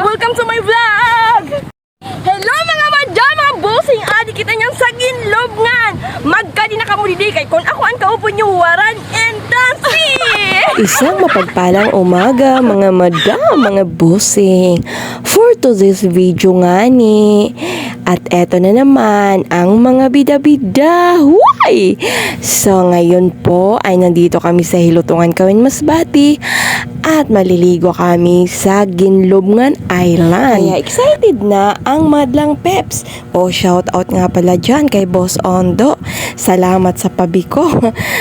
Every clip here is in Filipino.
Welcome to my vlog! Hello mga madam, mga bossing adi kita niyang sa ginlobngan. Magkadi na kamulidi kay kon ako ang kaupo niyo waran and dancing. Isang mapagpalang umaga mga madam, mga bossing. For today's video nga ni. At eto na naman ang mga bida-bida. Huway! So ngayon po ay nandito kami sa Hilutungan Kawin Masbati at maliligo kami sa Ginlobngan Island. Kaya excited na ang madlang peps. O shout out nga pala dyan kay Boss Ondo. Salamat sa pabiko.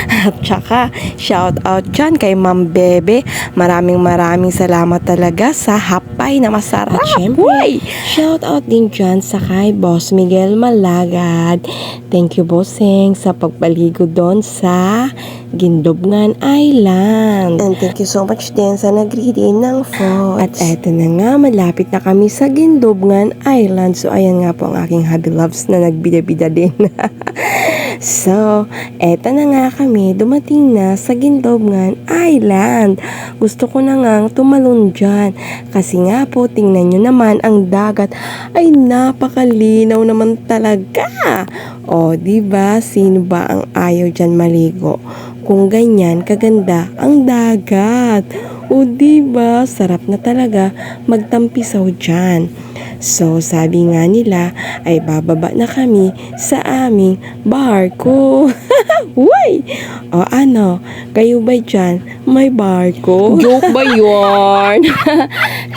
At saka shout out dyan kay Ma'am Bebe. Maraming salamat talaga sa hapay na masarap. At syempre, shout out din dyan sa kay Boss Miguel Malagad. Thank you, bossing, sa pagbaligo doon sa Ginlobngan Island. And thank you so much din sa nag-ready ng foods. At eto na nga, malapit na kami sa Ginlobngan Island. So, ayan nga po ang aking hubby loves na nagbida-bida din. So, eto na nga kami, dumating na sa Ginlobngan Island. Gusto ko na nga tumalon dyan. Kasi nga po, tingnan nyo naman, ang dagat ay napakalinaw naman talaga. O, diba? Sino ba ang ayaw dyan maligo? Kung ganyan, kaganda ang dagat. O, diba? Sarap na talaga magtampisaw dyan. So, sabi nga nila, ay bababa na kami sa aming barko. Uy! O ano, kayo ba dyan may barko? Joke ba yun?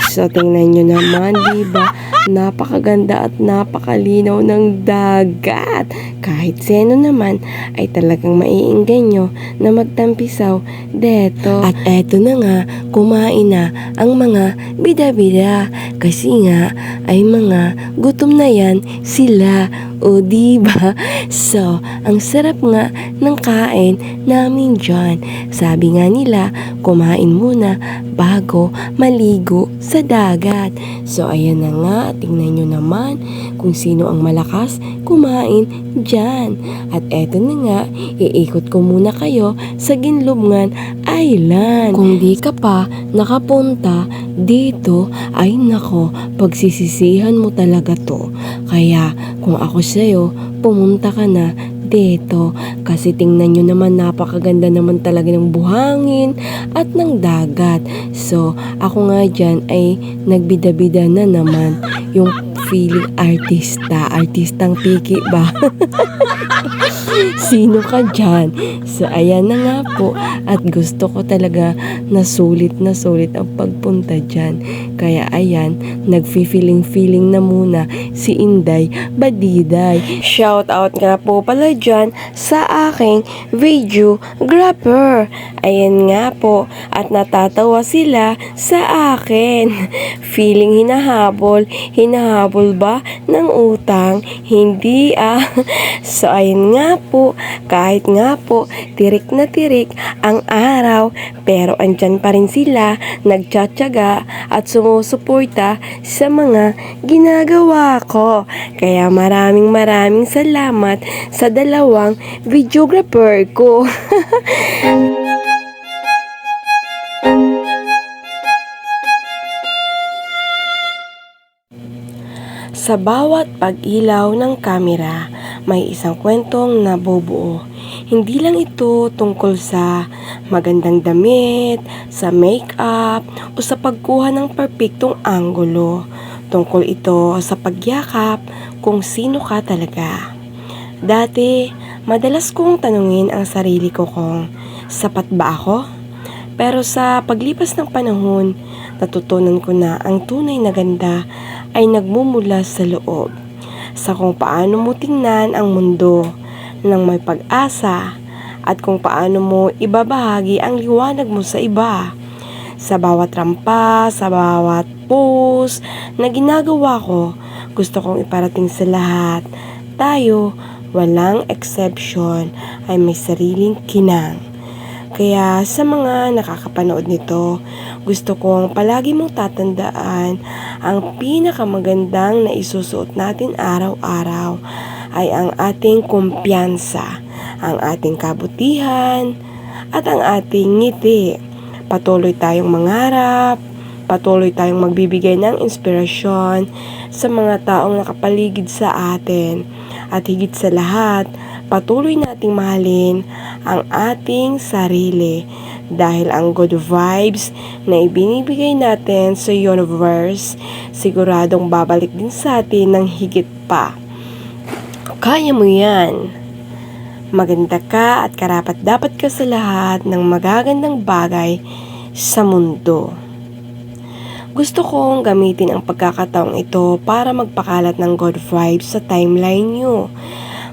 So, tingnan nyo naman, diba? Napakaganda at napakalinaw ng dagat. Kahit sino naman ay talagang maiinggan nyo na magtampisaw deto. At eto na nga, kumain na ang mga bida-bida. Kasi nga, ay mga gutom na yan sila. O diba? So, ang sarap nga ng kain namin dyan. Sabi nga nila, kumain muna bago maligo sa dagat. So, ayan na nga, tingnan nyo naman kung sino ang malakas kumain dyan. At eto na nga, iikot ko muna kayo sa Ginlobngan Island. Kung di ka pa nakapunta dito, ay nako, pagsisisihan mo talaga to. Kaya, kung ako sa'yo, pumunta ka na dito. Kasi tingnan nyo naman, napakaganda naman talaga ng buhangin at ng dagat. So, ako nga dyan ay nagbida-bida na naman yung feeling artistang piki ba? Sino ka dyan? So, ayan na nga po. At gusto ko talaga na sulit ang pagpunta dyan. Kaya ayan, nagfi-feeling na muna si Inday Badiday. Shout out nga po pala dyan sa aking videographer. Ayan nga po. At natatawa sila sa akin. Feeling hinahabol ba ng utang? Hindi So ayun nga po, kahit nga po tirik na tirik ang araw, pero andyan pa rin sila nagtsatsaga at sumusuporta sa mga ginagawa ko. Kaya maraming salamat sa dalawang videographer ko. Sa bawat pag-ilaw ng kamera, may isang kwentong nabubuo. Hindi lang ito tungkol sa magandang damit, sa make-up, o sa pagkuha ng perpektong anggulo. Tungkol ito sa pagyakap kung sino ka talaga. Dati, madalas kong tanungin ang sarili ko kung sapat ba ako? Pero sa paglipas ng panahon, natutunan ko na ang tunay na ganda ay nagmumula sa loob, sa kung paano mo tingnan ang mundo ng may pag-asa at kung paano mo ibabahagi ang liwanag mo sa iba. Sa bawat rampa, sa bawat post na ginagawa ko, gusto kong iparating sa lahat. Tayo, walang exception, ay may sariling kinang. Kaya sa mga nakakapanood nito, gusto kong palagi mong tatandaan ang pinakamagandang na isusuot natin araw-araw ay ang ating kumpiyansa, ang ating kabutihan, at ang ating ngiti. Patuloy tayong mangarap, patuloy tayong magbibigay ng inspirasyon sa mga taong nakapaligid sa atin. At higit sa lahat, patuloy nating mahalin ang ating sarili. Dahil ang good vibes na ibinibigay natin sa universe, siguradong babalik din sa atin ng higit pa. Kaya mo yan. Maganda ka at karapat-dapat ka sa lahat ng magagandang bagay sa mundo. Gusto kong gamitin ang pagkakataong ito para magpakalat ng good vibes sa timeline nyo.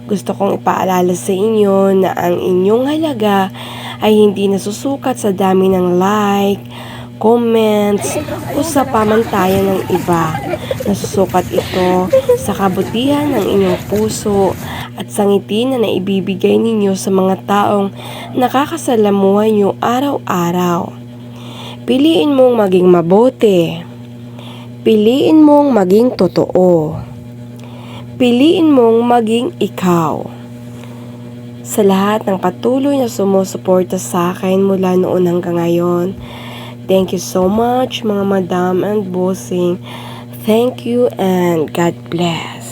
Gusto kong ipaalala sa inyo na ang inyong halaga ay hindi nasusukat sa dami ng like, comments, o sa pamantayan ng iba. Nasusukat ito sa kabutihan ng inyong puso at sa ngiti na naibibigay ninyo sa mga taong nakakasalamuhan nyo araw-araw. Piliin mong maging mabuti. Piliin mong maging totoo. Piliin mong maging ikaw. Sa lahat ng patuloy na sumusuporta sa akin mula noon hanggang ngayon, thank you so much mga madam and bossing. Thank you and God bless.